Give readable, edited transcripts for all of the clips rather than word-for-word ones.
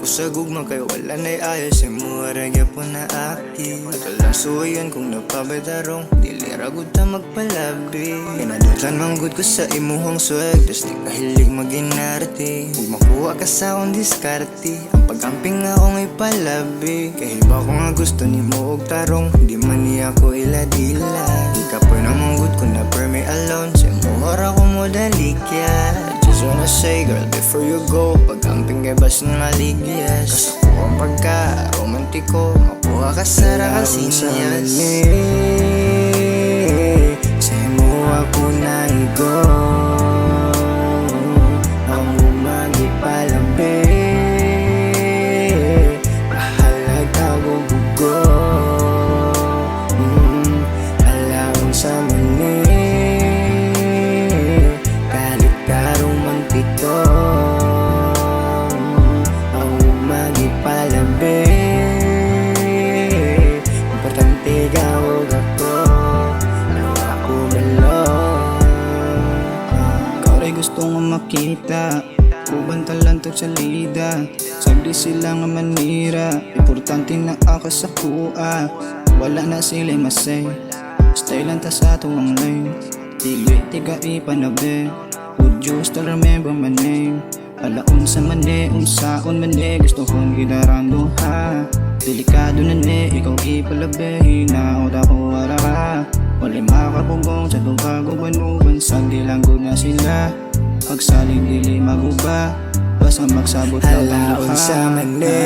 sa gugma kay wala na'y ayos ay muwaragya po na aki. Ito lang suwayan kung napabaytarong dili ragod ta magpalabi. Pinadutan manggod ko sa imuhang swag das di kahilig maginarte. Huwag makuha ka sa akong diskarte ang pagkamping akong ipalabi. Kahiba ko nga gusto ni mo og tarong di man niya ko iladila. Di ka pa namang good kung na per me alone sa muhara ko mo dalikya. Just wanna say girl before you go pagkamping kay bas ng maligyas. Kas ako ang pagka romantiko makuha ka sa rakasinyas. Sa mo ako naigo ang umagi palambi. Mahalag ako gugo alaong sa mani. Kalit ka romantiko ang umagi palambi. Importante ka o gato ano ako balong. Ikaw rin gusto nga makita uban talantog sa lida. Sagdi sila nga manira importante na ako sa kuha. Wala na sila masay stay lang ta sa tuwang lane. Dili tiga ipanabi would you still remember my name? Alaon sa mani, unsaon mani gusto kong gidarando ha. Delikado na ni, ikaw ipalabi hinaot ako wala ka. Wala makakabugong sa tubago-banuban sagdi lang good na sila. Pagsaling dili maguba basta magsabot lang ang alaon Ah. sa mani.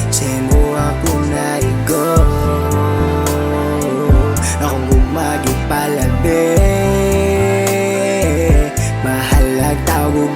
Sa mo ako naigo akong gumagi palabi. Mahalag tawag